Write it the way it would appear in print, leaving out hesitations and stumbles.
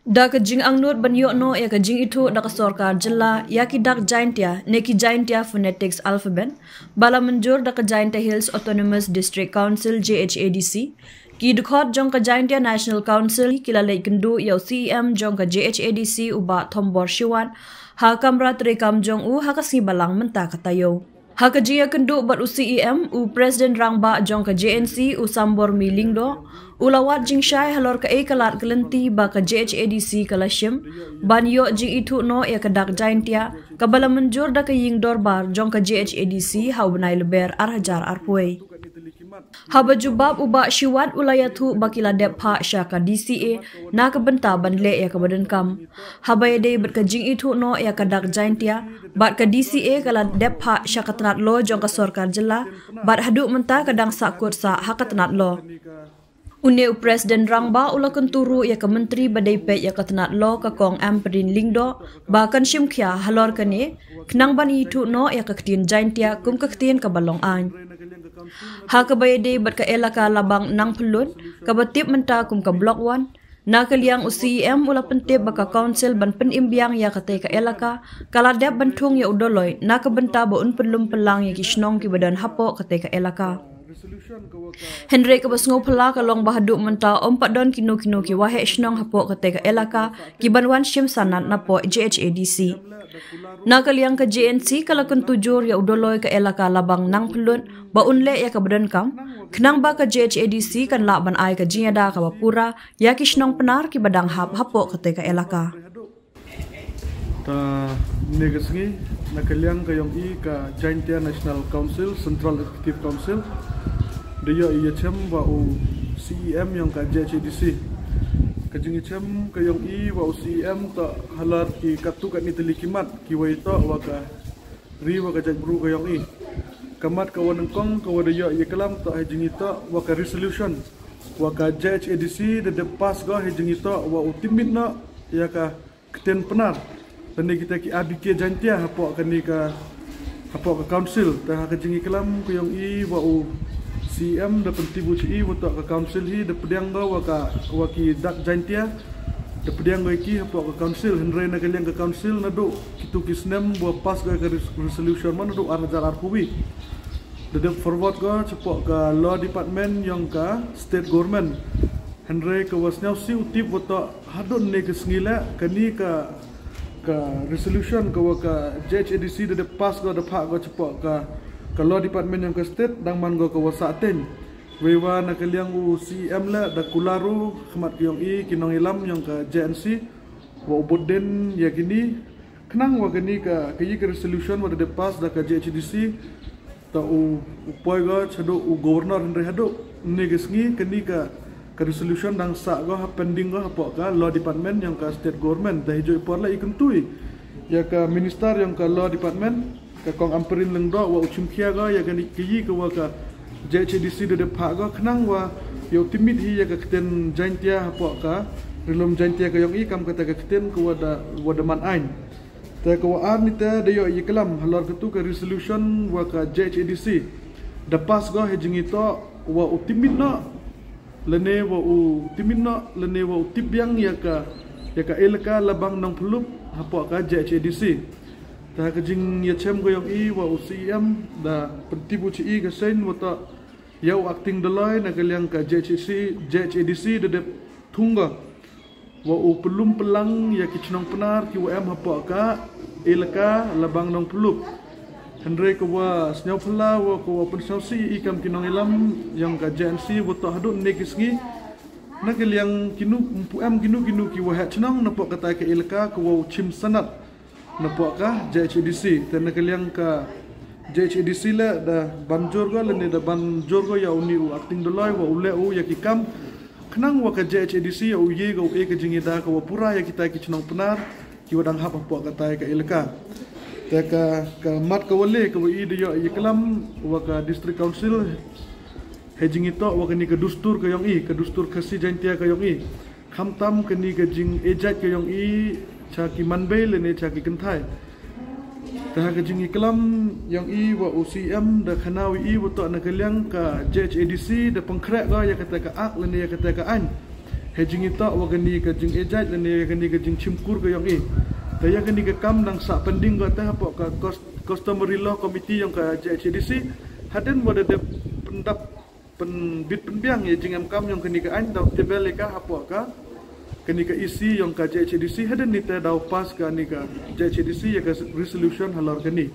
Da ka jing angnut banyo no ya ka jing itu da ka sorkar jilla ya ki dak jaintia neki jaintia phonetics alphabet bala menjur da ka jaintia Hills Autonomous District Council JHADC ki dukhot jong ka jaintia National Council kila lei kendu ya CEM jong ka JHADC uba thombor shiwan ha kamra trekam jong u ha ka si balang menta katayo ha ka jia kendu bat u CEM u President Rangba jong ka JNC u sambor milingdo ulawat jing syai halor ka kalat kelenti ba ka JHADC kalashim banyo jing itu no ya ka dak jaintia kabala menjur da ka ying dorbar jong ka JHADC hau benai leber arhajar arpuai haba jubab uba shiwat ulayatu bakila depha syaka DCA na ka benta banle ya ka badan kam haba yade bat ka jing itu no ya ka dak jaintia bat ka DCA kala depha syaka tanat lo jong ka sorkar jela bat haduk menta kadang sakut sa hakatanat lo Uneu Presiden Rangba ulakan turu ya ke menteri badai pek ya ke tenat lo ke kong amperin lingdo bahkan simkia halor kene kenang bani itu no ya ke ketien jaintia kum ke ketien ke balong an ha ke bayade bat ke elaka labang nang pelun ke batip menta kum ke blok 1 na ke liang UCM ula pentip baka council ban penimbiang ya kate ke elaka kala dep bentung ya udoloi na ke benta ba un pelum pelang ya kisnong ki badan hapo kate ke elaka Henry ke basngo pala kalong bahaduk menta ompat don kino ki wahe snong hapo kate ka elaka ki banwan shim sanat napo JHADC na kaliang ka JNC kalakun tujur ya udoloy ka elaka labang nang pelun ba unle ya ka badan kam kenang ba ka JHADC kan la ban ai ka jiada ka bapura ya ki snong penar ki badang hapo kate ka elaka ta negasngi na kaliang kayong i ka Jaintia National Council Central Executive Council dia ia cem wa u CEM yang ka JHADC kajing cem kayong i wa u CEM ta halar ki katu kat ni telikimat ki wa ita wa ka ri wa ka jabru kayong i kamat ka wanang kong ka wa dia ia kelam ta hajing ita wa ka resolution wa ka JHADC de pas ga hajing ita wa u timit na ya ka keten penar dan kita ki ABK Jaintia hapo ka ni ka hapo ka council ta kajing kelam kayong i wa u CM da pentibu ci untuk ke council hi da pediang ga wa ki dak jaintia da pediang ga ki hapo ke council henre na kaliang ke council na do kitu kisnem bo pas ga ke resolution man do arjar arpubi da forward ga cepo ke law department yang ka state government henre ke wasnyau si utip boto hadon ne ke sngila kani ka resolution ka JHADC da pas ga da pha ga cepo kalau department yang ke state dang man go ke wasaten wewa na kaliang u CM la da kularu khmat kyong i kinong ilam yang ke JNC wa uboden ya gini kenang wa gini ka kayi ke resolution wa de pass da ka JHADC ta u poi go chado u governor henry hado ne gesngi keni ka resolution dang sa go pending go hapo ka law department yang ka state government da hijo ipor la ikentui ya ka minister yang ka law department ka kong amperin lengdo wa uchimkia ga ya gani kiyi ka wa ka JHADC de pha ga khnang wa yo timit hi ya ka kten jaintia hapo ka rilom jaintia ka yong i kam kata ka kten ko wa man ain ta ko ar ni ta de yo iklam halor ketu ka resolution wa ka JHADC da pas ga hejing ito wa utimit na lene wa utimit na lene wa utibyang ya ka elka labang nang pulup hapo ka JHADC ta kajing ya chem goyong i wa UCM da pentibu ci i ka sen wata yau acting dalai na kaliang ka JHADC de thunga wa u pelum pelang ya kichnong penar ki WM hapo ka elka labang nong pulup henre ko wa snyau phala wa ko pensausi i kam kinong ilam yang ka JNC wata hadun negisngi na kaliang kinu UM kinu ki wa chnong na po kata ka elka ko wa chim sanat napok ka JHADC tan kaliang ka JHADC la da banjor go le da banjor go ya uni u acting dolai wa ule u ya kikam kenang wa ka JHADC ya u ye go e ka jingida ka wa pura ya kita ki chnong penar ki wadang hap apok ka tai ka ilka ta ka mat ka wale ka wi de yo iklam wa ka district council hejing ito wa ka ni ka dustur ka yong i ka dustur khasi jaintia ka yong i khamtam ka ni ka jing ejat ka yong i chaki manbel ne chaki kenthai ta ka jing iklam yang i wa UCM da khanawi i wa to na kaliang ka JHADC da pangkrek ga ya kata ka ak le ne ya kata ka an hejing ita wagani ka jing ejat dan ya gani ka jing chimkur ka yang daya gani ka kam nang sa pending ka tah apa ka customary law committee yang ka JHADC haden wada de pendap penbit penbiang ya jing kam yang gani ka an dau tebel ka apa ka gani ka isi yang ka JHADC haden ni ta dau pas ka ni ka JHADC ya ka resolution halar gani